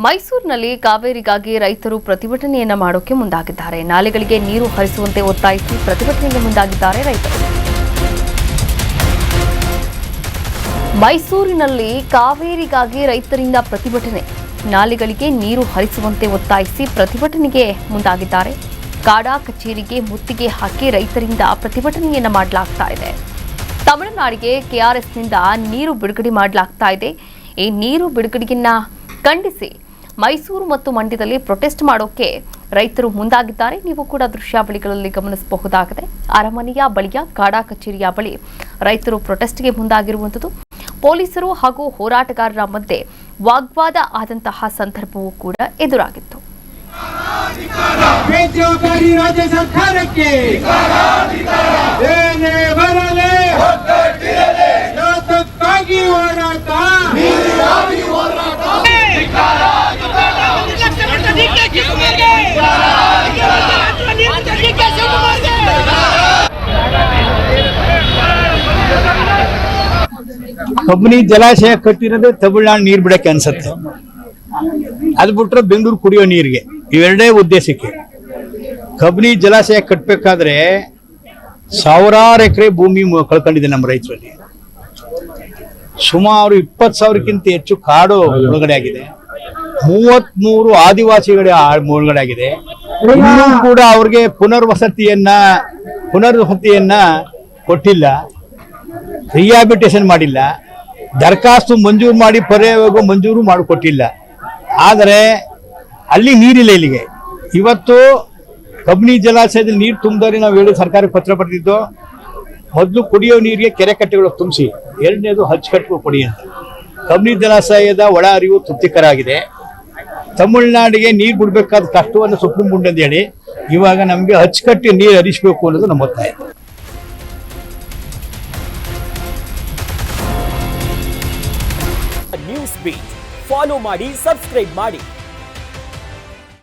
ಮೈಸೂರಿನಲ್ಲಿ ಕಾವೇರಿಗಾಗಿ ರೈತರು ಪ್ರತಿಭಟನೆಯನ್ನ ಮಾಡೋಕೆ ಮುಂದಾಗಿದ್ದಾರೆ. ನಾಲೆಗಳಿಗೆ ನೀರು ಹರಿಸುವಂತೆ ಒತ್ತಾಯಿಸಿ ಪ್ರತಿಭಟನೆಗೆ ಮುಂದಾಗಿದ್ದಾರೆ ರೈತರು. ಮೈಸೂರಿನಲ್ಲಿ ಕಾವೇರಿಗಾಗಿ ರೈತರಿಂದ ಪ್ರತಿಭಟನೆ. ನಾಲೆಗಳಿಗೆ ನೀರು ಹರಿಸುವಂತೆ ಒತ್ತಾಯಿಸಿ ಪ್ರತಿಭಟನೆಗೆ ಮುಂದಾಗಿದ್ದಾರೆ. ಕಾಡಾ ಕಚೇರಿಗೆ ಮುತ್ತಿಗೆ ಹಾಕಿ ರೈತರಿಂದ ಪ್ರತಿಭಟನೆಯನ್ನ ಮಾಡಲಾಗ್ತಾ ಇದೆ. ತಮಿಳುನಾಡಿಗೆ ಕೆಆರ್ಎಸ್ನಿಂದ ನೀರು ಬಿಡುಗಡೆ ಮಾಡಲಾಗ್ತಾ ಇದೆ. ಈ ನೀರು ಬಿಡುಗಡೆಯನ್ನ ಖಂಡಿಸಿ ಮೈಸೂರು ಮತ್ತು ಮಂಡ್ಯದಲ್ಲಿ ಪ್ರೊಟೆಸ್ಟ್ ಮಾಡೋಕೆ ರೈತರು ಮುಂದಾಗಿದ್ದಾರೆ. ನೀವು ಕೂಡ ದೃಶ್ಯಾವಳಿಗಳಲ್ಲಿ ಗಮನಿಸಬಹುದಾಗಿದೆ. ಅರಮನೆಯ ಬಳಿಯ ಕಾಡಾ ಕಚೇರಿಯ ಬಳಿ ರೈತರು ಪ್ರೊಟೆಸ್ಟ್ಗೆ ಮುಂದಾಗಿರುವಂಥದ್ದು. ಪೊಲೀಸರು ಹಾಗೂ ಹೋರಾಟಗಾರರ ಮಧ್ಯೆ ವಾಗ್ವಾದ ಆದಂತಹ ಸಂದರ್ಭವೂ ಕೂಡ ಎದುರಾಗಿತ್ತು. ಬೇಜವಾಬ್ದಾರಿ ರಾಜ್ಯ ಸರ್ಕಾರಕ್ಕೆ ಏನೇ ಬರಲಿ ಯಾತಕ್ಕಾಗಿ ಹೋರಾಟ ಕಬಿನಿ ಜಲಾಶಯ ಕಟ್ಟಿರೋದೇ ತಮಿಳುನಾಡು ನೀರ್ ಬಿಡಕ್ಕೆ ಅನ್ಸುತ್ತೆ. ಅದು ಬಿಟ್ರೆ ಬೆಂಗಳೂರು ಕುಡಿಯೋ ನೀರಿಗೆ, ಇವೆರಡೇ ಉದ್ದೇಶಕ್ಕೆ. ಕಬಿನಿ ಜಲಾಶಯ ಕಟ್ಟಬೇಕಾದ್ರೆ ಸಾವಿರಾರು ಎಕರೆ ಭೂಮಿ ಕಳ್ಕೊಂಡಿದೆ ನಮ್ಮ ರೈತರಲ್ಲಿ. ಸುಮಾರು 20,000ಕ್ಕಿಂತ ಹೆಚ್ಚು ಕಾಡು ಮುಳುಗಡೆ ಆಗಿದೆ. 33 ಆದಿವಾಸಿಗಳ ಮುಳುಗಡೆ ಆಗಿದೆ. ಇನ್ನೂ ಕೂಡ ಅವ್ರಿಗೆ ಪುನರ್ವಸತಿಯನ್ನ ಕೊಟ್ಟಿಲ್ಲ, ರಿಹಾಬಿಟೇಷನ್ ಮಾಡಿಲ್ಲ, ದರಖಾಸ್ತು ಮಂಜೂರು ಮಾಡಿ ಪರ್ಯಾಯವಾಗಿ ಮಂಜೂರು ಮಾಡಿಕೊಟ್ಟಿಲ್ಲ. ಆದರೆ ಅಲ್ಲಿ ನೀರಿಲ್ಲ. ಇಲ್ಲಿಗೆ ಇವತ್ತು ಕಬಿನಿ ಜಲಾಶಯದಲ್ಲಿ ನೀರು ತುಂಬಿದರೆ ನಾವು ಹೇಳಿ ಸರ್ಕಾರಕ್ಕೆ ಪತ್ರ ಬರೆದಿದ್ದು, ಮೊದಲು ಕುಡಿಯೋ ನೀರಿಗೆ ಕೆರೆ ಕಟ್ಟೆಗಳು ತುಂಬಿಸಿ, ಎರಡನೇದು ಅಚ್ಚುಕಟ್ಟು ಕೊಡಿ ಅಂತ. ಕಬಿನಿ ಜಲಾಶಯದ ಒಳ ಅರಿವು ತೃಪ್ತಿಕರ ಆಗಿದೆ. ತಮಿಳುನಾಡಿಗೆ ನೀರು ಬಿಡಬೇಕಾದ ಕಷ್ಟವನ್ನು ಸುಪ್ರೀಂ ಕೋರ್ಟ್ ಅಂತ ಹೇಳಿ ಇವಾಗ ನಮಗೆ ಅಚ್ಚುಕಟ್ಟಿ ನೀರು ಹರಿಸಬೇಕು ಅನ್ನೋದು ನಮ್ಮ ಒತ್ತಾಯ. ನ್ಯೂಸ್ ಬೀಟ್ ಫಾಲೋ ಮಾಡಿ, ಸಬ್ಸ್ಕ್ರೈಬ್ ಮಾಡಿ.